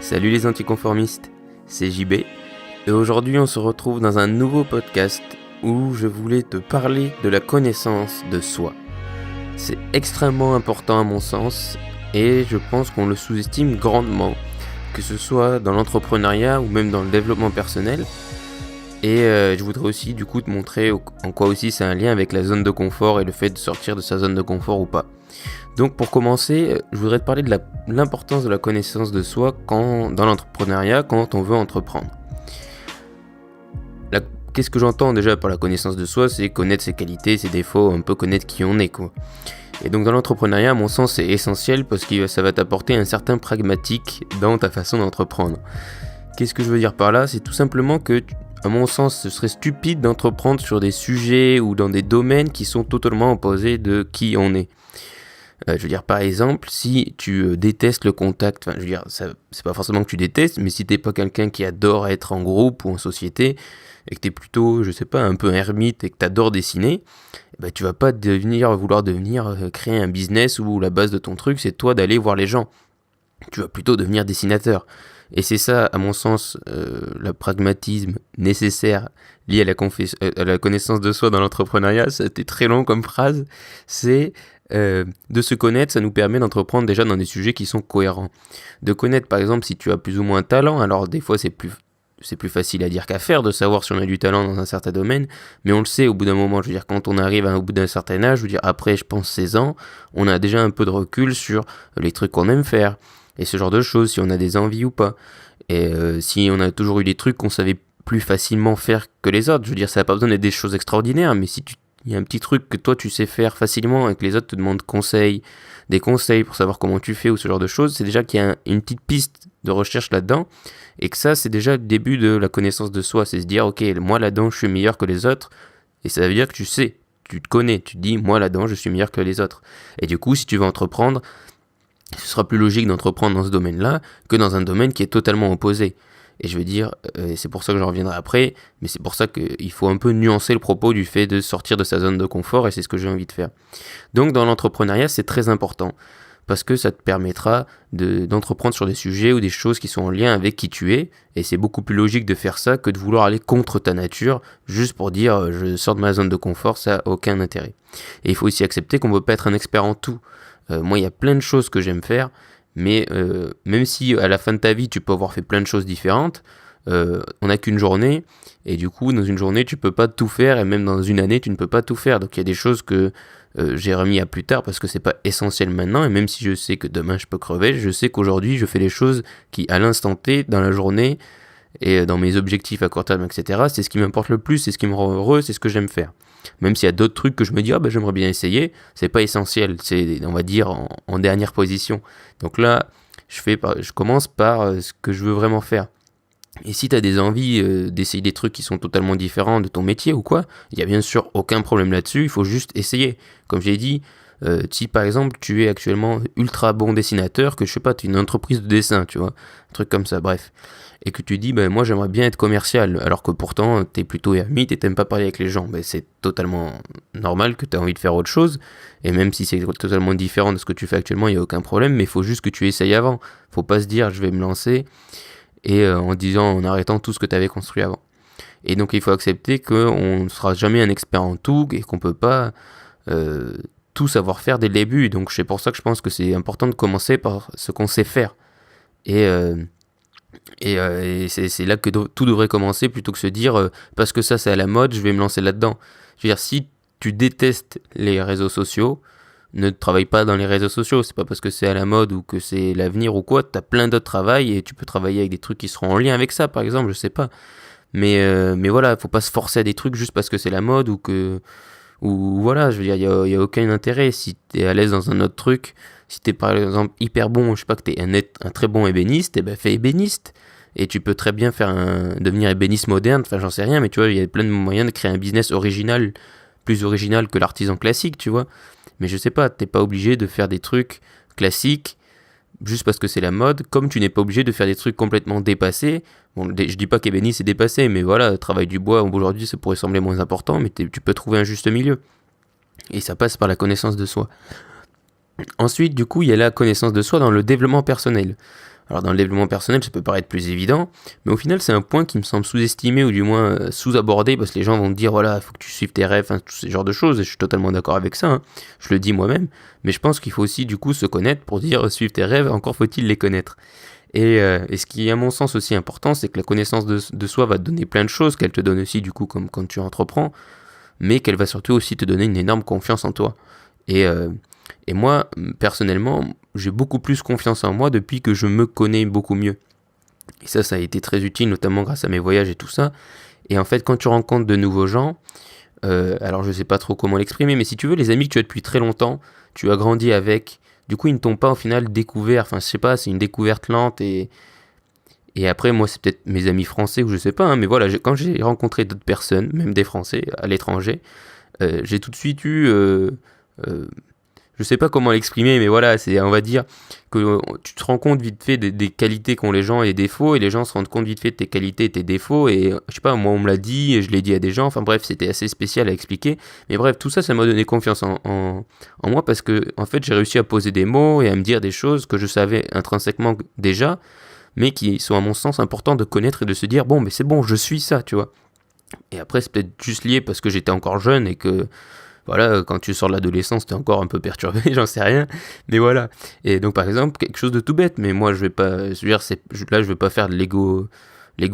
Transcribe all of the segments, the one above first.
Salut les anticonformistes, c'est JB et aujourd'hui on se retrouve dans un nouveau podcast où je voulais te parler de la connaissance de soi. C'est extrêmement important à mon sens et je pense qu'on le sous-estime grandement, que ce soit dans l'entrepreneuriat ou même dans le développement personnel. Et je voudrais aussi du coup te montrer en quoi aussi c'est un lien avec la zone de confort et le fait de sortir de sa zone de confort ou pas. Donc pour commencer, je voudrais te parler de l'importance de la connaissance de soi dans l'entrepreneuriat, quand on veut entreprendre. Qu'est-ce que j'entends déjà par la connaissance de soi ? C'est connaître ses qualités, ses défauts, un peu connaître qui on est, quoi. Et donc dans l'entrepreneuriat, à mon sens, c'est essentiel parce que ça va t'apporter un certain pragmatique dans ta façon d'entreprendre. Qu'est-ce que je veux dire par là ? C'est tout simplement que, à mon sens, ce serait stupide d'entreprendre sur des sujets ou dans des domaines qui sont totalement opposés de qui on est. Je veux dire, par exemple, si tu détestes le contact, je veux dire, c'est pas forcément que tu détestes, mais si t'es pas quelqu'un qui adore être en groupe ou en société, et que t'es plutôt, je sais pas, un peu un ermite et que t'adores dessiner, tu vas pas vouloir créer un business où la base de ton truc, c'est toi d'aller voir les gens. Tu vas plutôt devenir dessinateur. Et c'est ça, à mon sens, le pragmatisme nécessaire lié à la connaissance de soi dans l'entrepreneuriat. C'était très long comme phrase. C'est de se connaître, ça nous permet d'entreprendre déjà dans des sujets qui sont cohérents. De connaître, par exemple, si tu as plus ou moins de talent. Alors, des fois, c'est plus facile à dire qu'à faire de savoir si on a du talent dans un certain domaine, mais on le sait au bout d'un moment. Je veux dire, quand on arrive au bout d'un certain âge, je veux dire, après, je pense 16 ans, on a déjà un peu de recul sur les trucs qu'on aime faire. Et ce genre de choses, si on a des envies ou pas. Et si on a toujours eu des trucs qu'on savait plus facilement faire que les autres. Je veux dire, ça n'a pas besoin d'être des choses extraordinaires, mais si il y a un petit truc que toi tu sais faire facilement et que les autres te demandent des conseils pour savoir comment tu fais ou ce genre de choses, c'est déjà qu'il y a une petite piste de recherche là-dedans. Et que ça, c'est déjà le début de la connaissance de soi. C'est se dire, ok, moi là-dedans, je suis meilleur que les autres. Et ça veut dire que tu sais, tu te connais. Tu te dis, moi là-dedans, je suis meilleur que les autres. Et du coup, si tu veux entreprendre, ce sera plus logique d'entreprendre dans ce domaine-là que dans un domaine qui est totalement opposé. Et je veux dire, c'est pour ça que j'en reviendrai après, mais c'est pour ça qu'il faut un peu nuancer le propos du fait de sortir de sa zone de confort, et c'est ce que j'ai envie de faire. Donc dans l'entrepreneuriat, c'est très important, parce que ça te permettra d'entreprendre sur des sujets ou des choses qui sont en lien avec qui tu es, et c'est beaucoup plus logique de faire ça que de vouloir aller contre ta nature, juste pour dire je sors de ma zone de confort, ça n'a aucun intérêt. Et il faut aussi accepter qu'on ne peut pas être un expert en tout. Moi, il y a plein de choses que j'aime faire, mais même si à la fin de ta vie, tu peux avoir fait plein de choses différentes, on n'a qu'une journée, et du coup, dans une journée, tu peux pas tout faire, et même dans une année, tu ne peux pas tout faire. Donc il y a des choses que j'ai remis à plus tard, parce que c'est pas essentiel maintenant, et même si je sais que demain je peux crever, je sais qu'aujourd'hui, je fais les choses qui, à l'instant T, dans la journée, et dans mes objectifs à court terme, etc., c'est ce qui m'importe le plus, c'est ce qui me rend heureux, c'est ce que j'aime faire. Même s'il y a d'autres trucs que je me dis, j'aimerais bien essayer, c'est pas essentiel, c'est, on va dire, en dernière position. Donc là, je commence par ce que je veux vraiment faire. Et si tu as des envies d'essayer des trucs qui sont totalement différents de ton métier ou quoi, il n'y a bien sûr aucun problème là-dessus, il faut juste essayer. Comme j'ai dit, si par exemple tu es actuellement ultra bon dessinateur, que je sais pas, tu es une entreprise de dessin, tu vois, un truc comme ça, bref, et que tu dis, moi j'aimerais bien être commercial, alors que pourtant t'es plutôt ermite et t'aimes pas parler avec les gens, c'est totalement normal que tu as envie de faire autre chose, et même si c'est totalement différent de ce que tu fais actuellement, il n'y a aucun problème, mais il faut juste que tu essayes avant. Faut pas se dire, je vais me lancer, et en arrêtant tout ce que tu avais construit avant. Et donc il faut accepter qu'on ne sera jamais un expert en tout, et qu'on peut pas tout savoir faire dès le début. Donc c'est pour ça que je pense que c'est important de commencer par ce qu'on sait faire. Et c'est là que tout devrait commencer, plutôt que se dire parce que ça c'est à la mode, je vais me lancer là-dedans. Je veux dire, si tu détestes les réseaux sociaux, ne travaille pas dans les réseaux sociaux. C'est pas parce que c'est à la mode ou que c'est l'avenir ou quoi, t'as plein d'autres travails et tu peux travailler avec des trucs qui seront en lien avec ça, par exemple, je sais pas. Mais voilà, faut pas se forcer à des trucs juste parce que c'est la mode ou voilà, je veux dire, il y a aucun intérêt. Si t'es à l'aise dans un autre truc, si t'es par exemple hyper bon, je sais pas, que t'es un très bon ébéniste, fais ébéniste. Et tu peux très bien devenir ébéniste moderne, enfin j'en sais rien, mais tu vois, il y a plein de moyens de créer un business original, plus original que l'artisan classique, tu vois. Mais je sais pas, t'es pas obligé de faire des trucs classiques juste parce que c'est la mode, comme tu n'es pas obligé de faire des trucs complètement dépassés. Bon, je dis pas qu'ébéniste c'est dépassé, mais voilà, le travail du bois aujourd'hui ça pourrait sembler moins important, mais tu peux trouver un juste milieu. Et ça passe par la connaissance de soi. Ensuite, du coup, il y a la connaissance de soi dans le développement personnel. Alors dans le développement personnel, ça peut paraître plus évident, mais au final c'est un point qui me semble sous-estimé ou du moins sous-abordé parce que les gens vont te dire voilà, il faut que tu suives tes rêves, tous ces genres de choses, et je suis totalement d'accord avec ça, hein. Je le dis moi-même, mais je pense qu'il faut aussi du coup se connaître pour dire suivre tes rêves, encore faut-il les connaître. Et ce qui est à mon sens aussi important, c'est que la connaissance de soi va te donner plein de choses, qu'elle te donne aussi du coup comme quand tu entreprends, mais qu'elle va surtout aussi te donner une énorme confiance en toi. Et, euh, et moi, personnellement, j'ai beaucoup plus confiance en moi depuis que je me connais beaucoup mieux. Et ça a été très utile, notamment grâce à mes voyages et tout ça. Et en fait, quand tu rencontres de nouveaux gens, alors je sais pas trop comment l'exprimer, mais si tu veux, les amis que tu as depuis très longtemps, tu as grandi avec, du coup, ils ne t'ont pas au final découvert, enfin, je sais pas, c'est une découverte lente et après, moi, c'est peut-être mes amis français ou je sais pas, hein, mais voilà, quand j'ai rencontré d'autres personnes, même des Français à l'étranger, j'ai tout de suite eu, euh, je sais pas comment l'exprimer, mais voilà, c'est, on va dire que tu te rends compte vite fait des qualités qu'ont les gens et des défauts, et les gens se rendent compte vite fait de tes qualités et tes défauts, et je sais pas, moi on me l'a dit, et je l'ai dit à des gens, enfin bref, c'était assez spécial à expliquer, mais bref, tout ça, ça m'a donné confiance en moi, parce que en fait, j'ai réussi à poser des mots et à me dire des choses que je savais intrinsèquement déjà, mais qui sont à mon sens importants de connaître et de se dire, bon, mais c'est bon, je suis ça, tu vois. Et après, c'est peut-être juste lié parce que j'étais encore jeune et que voilà, quand tu sors de l'adolescence, t'es encore un peu perturbé, j'en sais rien, mais voilà. Et donc par exemple, quelque chose de tout bête, mais moi je vais pas, je veux dire, là je vais pas faire de l'ego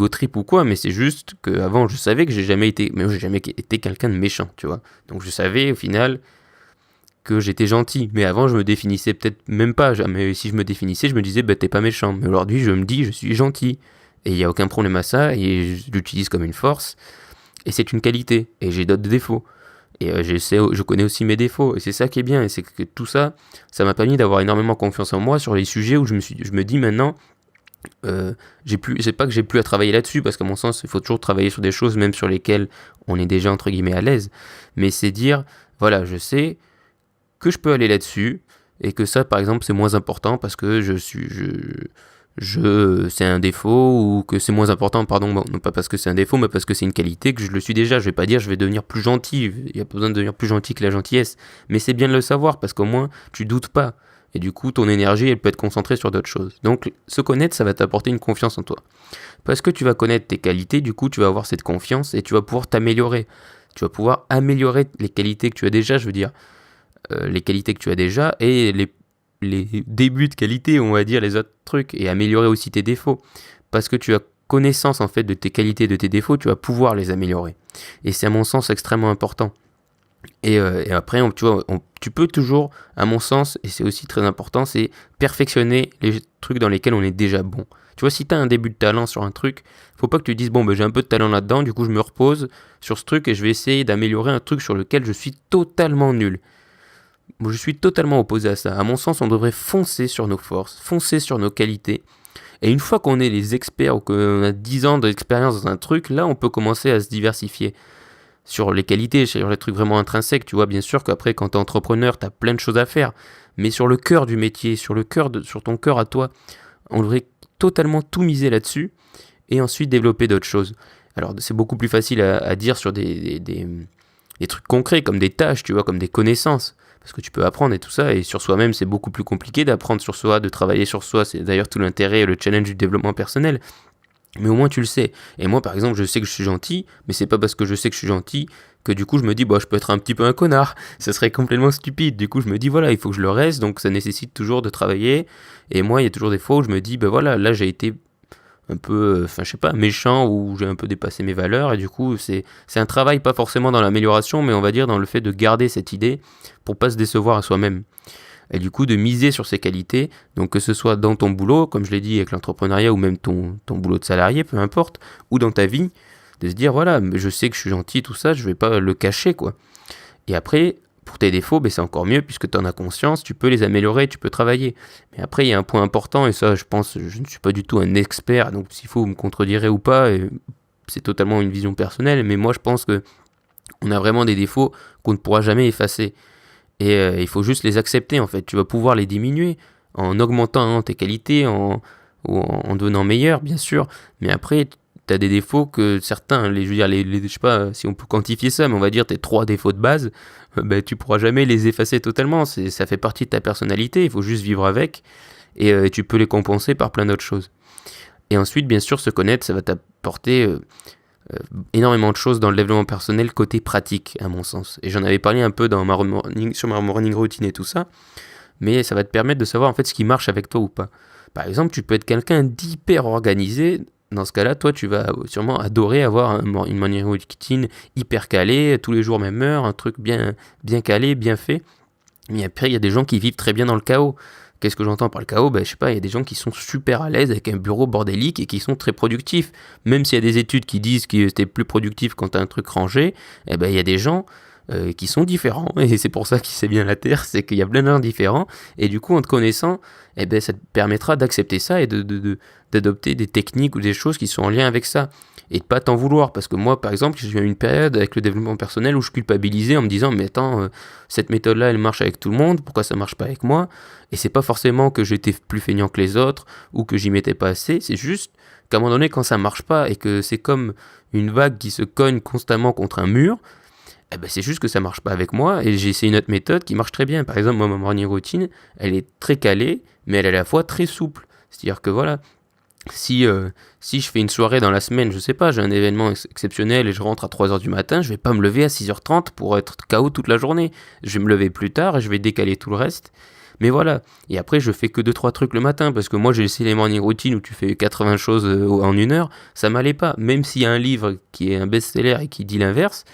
trip ou quoi, mais c'est juste qu'avant je savais que j'ai jamais été quelqu'un de méchant, tu vois. Donc je savais au final que j'étais gentil, mais avant je me définissais peut-être même pas, jamais. Si je me définissais, je me disais bah t'es pas méchant, mais aujourd'hui je me dis je suis gentil. Et il y a aucun problème à ça, et je l'utilise comme une force, et c'est une qualité, et j'ai d'autres défauts. Et je connais aussi mes défauts, et c'est ça qui est bien, et c'est que tout ça, ça m'a permis d'avoir énormément confiance en moi sur les sujets où je me dis maintenant, c'est pas que j'ai plus à travailler là-dessus, parce qu'à mon sens, il faut toujours travailler sur des choses, même sur lesquelles on est déjà entre guillemets à l'aise, mais c'est dire, voilà, je sais que je peux aller là-dessus, et que ça, par exemple, c'est moins important parce que c'est un défaut ou que c'est moins important, pardon, bon, non pas parce que c'est un défaut, mais parce que c'est une qualité que je le suis déjà. Je vais pas dire je vais devenir plus gentil, il y a pas besoin de devenir plus gentil que la gentillesse, mais c'est bien de le savoir parce qu'au moins tu doutes pas. Et du coup, ton énergie, elle peut être concentrée sur d'autres choses. Donc, se connaître, ça va t'apporter une confiance en toi. Parce que tu vas connaître tes qualités, du coup, tu vas avoir cette confiance et tu vas pouvoir t'améliorer. Tu vas pouvoir améliorer les qualités que tu as déjà, je veux dire, les qualités que tu as déjà et les débuts de qualité, on va dire, les autres trucs, et améliorer aussi tes défauts. Parce que tu as connaissance en fait de tes qualités, de tes défauts, tu vas pouvoir les améliorer. Et c'est à mon sens extrêmement important. Et après, tu peux toujours, à mon sens, et c'est aussi très important, c'est perfectionner les trucs dans lesquels on est déjà bon. Tu vois, si tu as un début de talent sur un truc, faut pas que tu dises, bon, ben, j'ai un peu de talent là-dedans, du coup je me repose sur ce truc et je vais essayer d'améliorer un truc sur lequel je suis totalement nul. Je suis totalement opposé à ça. À mon sens, on devrait foncer sur nos forces, foncer sur nos qualités. Et une fois qu'on est les experts ou qu'on a 10 ans d'expérience dans un truc, là, on peut commencer à se diversifier sur les qualités, sur les trucs vraiment intrinsèques. Tu vois, bien sûr qu'après, quand t'es entrepreneur, t'as plein de choses à faire. Mais sur le cœur du métier, sur ton cœur à toi, on devrait totalement tout miser là-dessus et ensuite développer d'autres choses. Alors, c'est beaucoup plus facile à dire sur des trucs concrets, comme des tâches, tu vois, comme des connaissances. Parce que tu peux apprendre et tout ça, et sur soi-même, c'est beaucoup plus compliqué d'apprendre sur soi, de travailler sur soi. C'est d'ailleurs tout l'intérêt et le challenge du développement personnel. Mais au moins tu le sais. Et moi, par exemple, je sais que je suis gentil, mais c'est pas parce que je sais que je suis gentil que du coup je me dis, bah, je peux être un petit peu un connard. Ça serait complètement stupide. Du coup, je me dis, voilà, il faut que je le reste, donc ça nécessite toujours de travailler. Et moi, il y a toujours des fois où je me dis, bah voilà, là j'ai été un peu, enfin je sais pas, méchant ou j'ai un peu dépassé mes valeurs, et du coup c'est un travail pas forcément dans l'amélioration, mais on va dire dans le fait de garder cette idée pour pas se décevoir à soi-même. Et du coup de miser sur ses qualités, donc que ce soit dans ton boulot, comme je l'ai dit avec l'entrepreneuriat, ou même ton boulot de salarié, peu importe, ou dans ta vie, de se dire voilà, je sais que je suis gentil, tout ça, je vais pas le cacher quoi. Et après, pour tes défauts, ben c'est encore mieux puisque tu en as conscience, tu peux les améliorer, tu peux travailler. Mais après, il y a un point important, et ça, je pense, je ne suis pas du tout un expert, donc s'il faut, vous me contredirez ou pas, et c'est totalement une vision personnelle, mais moi, je pense que on a vraiment des défauts qu'on ne pourra jamais effacer. Et il faut juste les accepter, en fait. Tu vas pouvoir les diminuer en augmentant tes qualités, en devenant meilleur, bien sûr, mais après, t'as des défauts que certains, je veux dire, je sais pas si on peut quantifier ça, mais on va dire tes 3 défauts de base, ben, tu pourras jamais les effacer totalement. Ça fait partie de ta personnalité, il faut juste vivre avec. et tu peux les compenser par plein d'autres choses. Et ensuite, bien sûr, se connaître, ça va t'apporter énormément de choses dans le développement personnel côté pratique, à mon sens. Et j'en avais parlé un peu sur ma morning routine et tout ça, mais ça va te permettre de savoir en fait ce qui marche avec toi ou pas. Par exemple, tu peux être quelqu'un d'hyper organisé. Dans ce cas-là, toi, tu vas sûrement adorer avoir une morning routine hyper calée, tous les jours même heure, un truc bien, bien calé, bien fait. Mais après, il y a des gens qui vivent très bien dans le chaos. Qu'est-ce que j'entends par le chaos? Je sais pas, il y a des gens qui sont super à l'aise avec un bureau bordélique et qui sont très productifs. Même s'il y a des études qui disent que t'es plus productif quand t'as un truc rangé, il y a des gens qui sont différents. Et c'est pour ça qu'il sait bien la Terre, c'est qu'il y a plein de gens différents. Et du coup, en te connaissant, ça te permettra d'accepter ça et d'adopter des techniques ou des choses qui sont en lien avec ça. Et de pas t'en vouloir, parce que moi par exemple j'ai eu une période avec le développement personnel où je culpabilisais en me disant mais attends, cette méthode là elle marche avec tout le monde, pourquoi ça marche pas avec moi? Et c'est pas forcément que j'étais plus feignant que les autres ou que j'y mettais pas assez, c'est juste qu'à un moment donné quand ça marche pas et que c'est comme une vague qui se cogne constamment contre un mur, c'est juste que ça marche pas avec moi et j'ai essayé une autre méthode qui marche très bien. Par exemple moi ma morning routine elle est très calée mais elle est à la fois très souple, c'est à dire que voilà, si je fais une soirée dans la semaine, je sais pas, j'ai un événement exceptionnel et je rentre à 3h du matin, je vais pas me lever à 6h30 pour être KO toute la journée. Je vais me lever plus tard et je vais décaler tout le reste. Mais voilà. Et après, je fais que 2-3 trucs le matin parce que moi, j'ai essayé les morning routines où tu fais 80 choses en une heure. Ça m'allait pas. Même s'il y a un livre qui est un best-seller et qui dit l'inverse,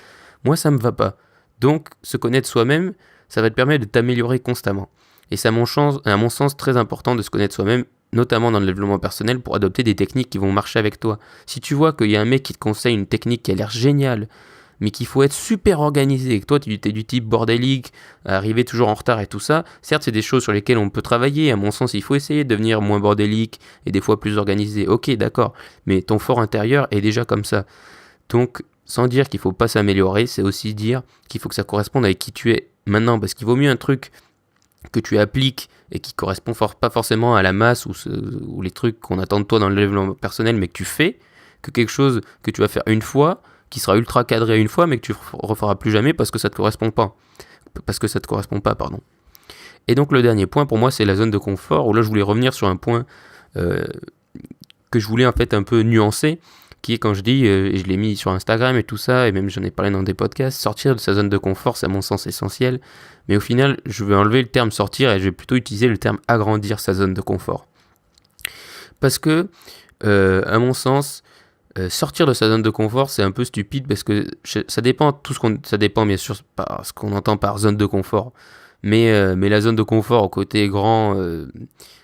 moi, ça me va pas. Donc, se connaître soi-même, ça va te permettre de t'améliorer constamment. Et c'est à mon sens très important de se connaître soi-même, notamment dans le développement personnel, pour adopter des techniques qui vont marcher avec toi. Si tu vois qu'il y a un mec qui te conseille une technique qui a l'air géniale, mais qu'il faut être super organisé, et que toi tu es du type bordélique, arriver toujours en retard et tout ça, certes c'est des choses sur lesquelles on peut travailler, à mon sens il faut essayer de devenir moins bordélique et des fois plus organisé, ok d'accord, mais ton fort intérieur est déjà comme ça. Donc sans dire qu'il faut pas s'améliorer, c'est aussi dire qu'il faut que ça corresponde avec qui tu es maintenant, parce qu'il vaut mieux un truc que tu appliques et qui correspond pas forcément à la masse ou les trucs qu'on attend de toi dans le développement personnel mais que tu fais, que quelque chose que tu vas faire une fois, qui sera ultra cadré une fois mais que tu referas plus jamais parce que ça te correspond pas. Pardon. Et donc le dernier point pour moi c'est la zone de confort, où là je voulais revenir sur un point que je voulais en fait un peu nuancer, qui est quand je dis, et je l'ai mis sur Instagram et tout ça, et même j'en ai parlé dans des podcasts, sortir de sa zone de confort, c'est à mon sens essentiel, mais au final, je vais enlever le terme sortir et je vais plutôt utiliser le terme agrandir sa zone de confort. Parce que, à mon sens, sortir de sa zone de confort, c'est un peu stupide, parce que ça dépend bien sûr par ce qu'on entend par zone de confort, mais la zone de confort au côté grand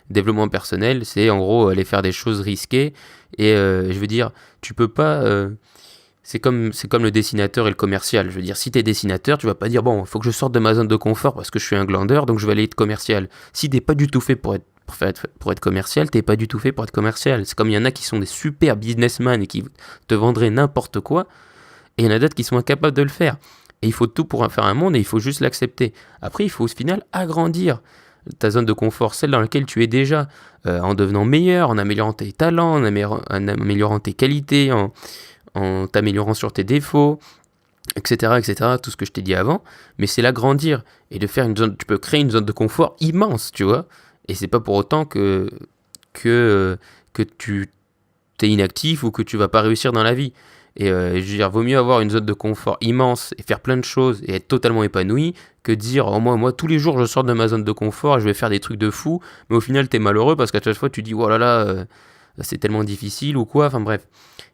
développement personnel, c'est en gros aller faire des choses risquées, et je veux dire, tu peux pas... c'est comme le dessinateur et le commercial. Je veux dire, si t'es dessinateur, tu vas pas dire, bon, il faut que je sorte de ma zone de confort parce que je suis un glandeur, donc je vais aller être commercial. Si t'es pas du tout fait pour être commercial, t'es pas du tout fait pour être commercial. C'est comme il y en a qui sont des super businessmen et qui te vendraient n'importe quoi, et il y en a d'autres qui sont incapables de le faire. Et il faut tout pour faire un monde, et il faut juste l'accepter. Après, il faut au final agrandir ta zone de confort, celle dans laquelle tu es déjà, en devenant meilleur, en améliorant tes talents, en améliorant tes qualités, en t'améliorant sur tes défauts, etc., tout ce que je t'ai dit avant. Mais c'est l'agrandir et de faire une zone. Tu peux créer une zone de confort immense, tu vois. Et c'est pas pour autant que tu t'es inactif ou que tu vas pas réussir dans la vie. Et je veux dire, vaut mieux avoir une zone de confort immense et faire plein de choses et être totalement épanoui que dire oh, moi tous les jours je sors de ma zone de confort et je vais faire des trucs de fou, mais au final t'es malheureux parce qu'à chaque fois tu dis oh là là, c'est tellement difficile ou quoi, enfin bref.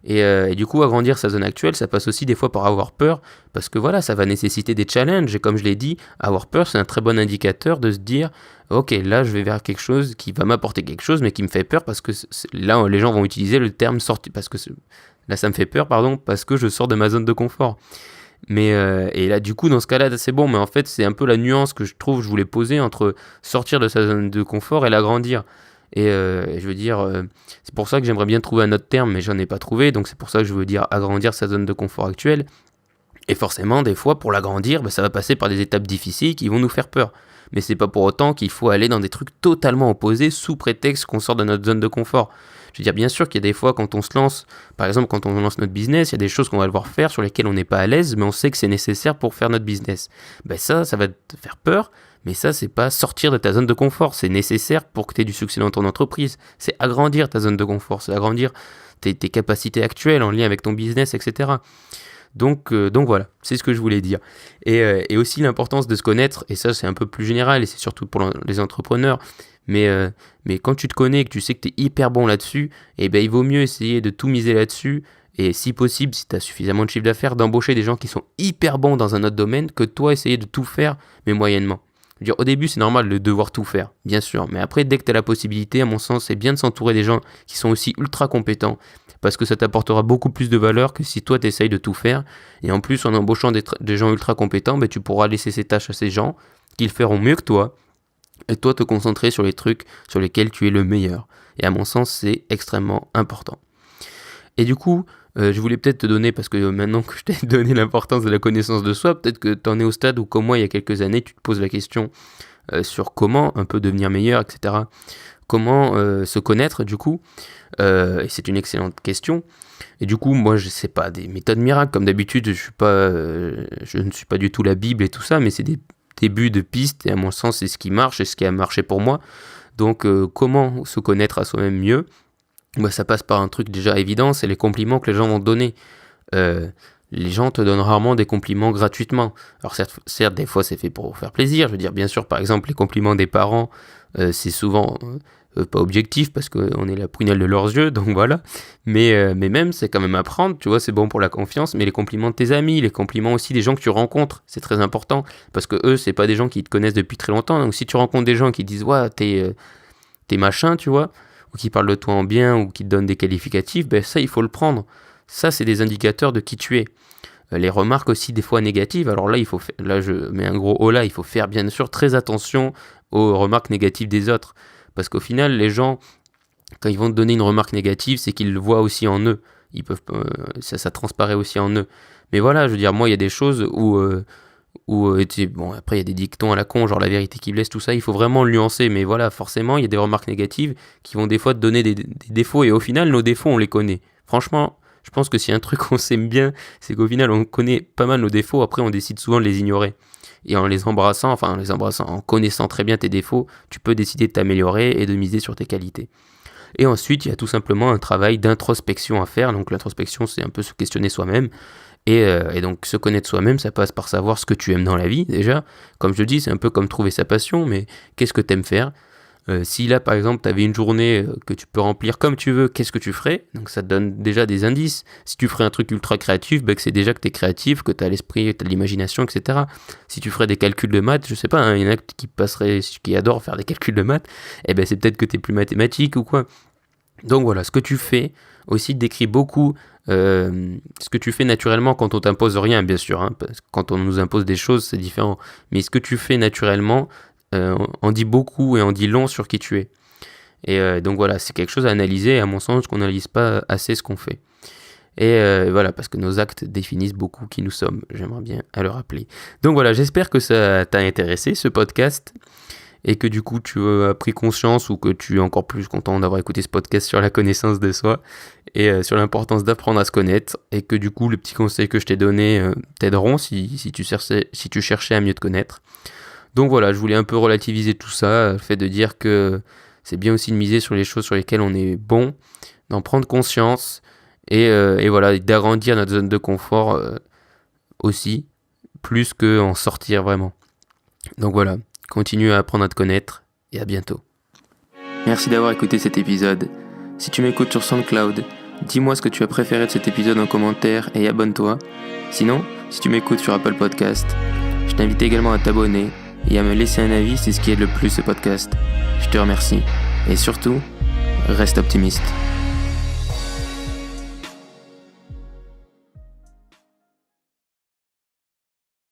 Et du coup, agrandir sa zone actuelle, ça passe aussi des fois par avoir peur, parce que voilà, ça va nécessiter des challenges, et comme je l'ai dit, avoir peur, c'est un très bon indicateur de se dire, ok, là, je vais vers quelque chose qui va m'apporter quelque chose, mais qui me fait peur, parce que là, les gens vont utiliser le terme sorti, parce que là, ça me fait peur, parce que je sors de ma zone de confort. Mais et là, du coup, dans ce cas-là, c'est bon, mais en fait, c'est un peu la nuance que je voulais poser entre sortir de sa zone de confort et l'agrandir. Et je veux dire, c'est pour ça que j'aimerais bien trouver un autre terme, mais j'en ai pas trouvé, donc c'est pour ça que je veux dire agrandir sa zone de confort actuelle. Et forcément, des fois, pour l'agrandir, ça va passer par des étapes difficiles qui vont nous faire peur. Mais c'est pas pour autant qu'il faut aller dans des trucs totalement opposés sous prétexte qu'on sort de notre zone de confort. Je veux dire, bien sûr qu'il y a des fois quand on se lance, par exemple quand on lance notre business, il y a des choses qu'on va devoir faire sur lesquelles on n'est pas à l'aise, mais on sait que c'est nécessaire pour faire notre business. Ça va te faire peur, Mais ça, c'est pas sortir de ta zone de confort. C'est nécessaire pour que tu aies du succès dans ton entreprise. C'est agrandir ta zone de confort. C'est agrandir tes capacités actuelles en lien avec ton business, etc. Donc voilà, c'est ce que je voulais dire. Et aussi l'importance de se connaître, et ça c'est un peu plus général, et c'est surtout pour les entrepreneurs, mais quand tu te connais et que tu sais que tu es hyper bon là-dessus, eh ben, il vaut mieux essayer de tout miser là-dessus, et si possible, si tu as suffisamment de chiffre d'affaires, d'embaucher des gens qui sont hyper bons dans un autre domaine, que toi essayer de tout faire, mais moyennement. Je veux dire, au début, c'est normal de devoir tout faire, bien sûr, mais après, dès que tu as la possibilité, à mon sens, c'est bien de s'entourer des gens qui sont aussi ultra compétents, parce que ça t'apportera beaucoup plus de valeur que si toi, tu essayes de tout faire. Et en plus, en embauchant des gens ultra compétents, ben, tu pourras laisser ces tâches à ces gens qui le feront mieux que toi, et toi te concentrer sur les trucs sur lesquels tu es le meilleur. Et à mon sens, c'est extrêmement important. Et du coup, je voulais peut-être te donner, parce que maintenant que je t'ai donné l'importance de la connaissance de soi, peut-être que tu en es au stade où, comme moi, il y a quelques années, tu te poses la question sur comment un peu devenir meilleur, etc. Comment se connaître, du coup. Et c'est une excellente question. Et du coup, moi, je sais pas des méthodes miracles. Comme d'habitude, je ne suis pas du tout la Bible et tout ça, mais c'est des débuts de pistes, et à mon sens, c'est ce qui marche et ce qui a marché pour moi. Donc, comment se connaître à soi-même mieux ? Bah, ça passe par un truc déjà évident, c'est les compliments que les gens vont te donner. Les gens te donnent rarement des compliments gratuitement. Alors certes, des fois c'est fait pour faire plaisir. Je veux dire, bien sûr, par exemple, les compliments des parents, c'est souvent pas objectif parce qu'on est la prunelle de leurs yeux, donc voilà. Mais même, c'est quand même à prendre, tu vois, c'est bon pour la confiance. Mais les compliments de tes amis, les compliments aussi des gens que tu rencontres, c'est très important. Parce que eux, c'est pas des gens qui te connaissent depuis très longtemps. Donc si tu rencontres des gens qui disent, ouais, t'es machin, tu vois, ou qui parlent de toi en bien, ou qui te donnent des qualificatifs, ben ça, il faut le prendre. Ça, c'est des indicateurs de qui tu es. Les remarques aussi, des fois négatives, alors là, là je mets un gros haut là, il faut faire bien sûr très attention aux remarques négatives des autres. Parce qu'au final, les gens, quand ils vont te donner une remarque négative, c'est qu'ils le voient aussi en eux. Ils peuvent, ça transparaît aussi en eux. Mais voilà, je veux dire, moi, il y a des choses où bon, après il y a des dictons à la con, genre la vérité qui blesse, tout ça, il faut vraiment le nuancer, mais voilà, forcément il y a des remarques négatives qui vont des fois te donner des défauts, et au final nos défauts on les connaît. Franchement, je pense que si un truc on sait bien, c'est qu'au final on connaît pas mal nos défauts, après on décide souvent de les ignorer. Et en les embrassant, en connaissant très bien tes défauts, tu peux décider de t'améliorer et de miser sur tes qualités. Et ensuite, il y a tout simplement un travail d'introspection à faire. Donc l'introspection, c'est un peu se questionner soi-même. Et donc se connaître soi-même, ça passe par savoir ce que tu aimes dans la vie déjà. Comme je le dis, c'est un peu comme trouver sa passion, mais qu'est-ce que tu aimes faire ? Si là par exemple tu avais une journée que tu peux remplir comme tu veux, qu'est-ce que tu ferais ? Donc ça te donne déjà des indices. Si tu ferais un truc ultra créatif, que c'est déjà que tu es créatif, que tu as l'esprit, tu as l'imagination, etc. Si tu ferais des calculs de maths, je sais pas, il y en a qui adorent faire des calculs de maths, c'est peut-être que tu es plus mathématique ou quoi. Donc voilà, ce que tu fais aussi décrit beaucoup ce que tu fais naturellement quand on t'impose rien, bien sûr, hein, parce que quand on nous impose des choses, c'est différent. Mais ce que tu fais naturellement en dit beaucoup et en dit long sur qui tu es. Et donc voilà, c'est quelque chose à analyser, et à mon sens, qu'on n'analyse pas assez ce qu'on fait. Et voilà, parce que nos actes définissent beaucoup qui nous sommes. J'aimerais bien le rappeler. Donc voilà, j'espère que ça t'a intéressé, ce podcast, et que du coup tu as pris conscience, ou que tu es encore plus content d'avoir écouté ce podcast sur la connaissance de soi et sur l'importance d'apprendre à se connaître, et que du coup les petits conseils que je t'ai donnés t'aideront si tu cherchais à mieux te connaître. Donc voilà, je voulais un peu relativiser tout ça, le fait de dire que c'est bien aussi de miser sur les choses sur lesquelles on est bon, d'en prendre conscience, et voilà, d'agrandir notre zone de confort aussi, plus qu'en sortir vraiment. Donc voilà, continue à apprendre à te connaître, et à bientôt. Merci d'avoir écouté cet épisode. Si tu m'écoutes sur SoundCloud, dis-moi ce que tu as préféré de cet épisode en commentaire et abonne-toi. Sinon, si tu m'écoutes sur Apple Podcast, je t'invite également à t'abonner et à me laisser un avis, c'est ce qui aide le plus ce podcast. Je te remercie. Et surtout, reste optimiste.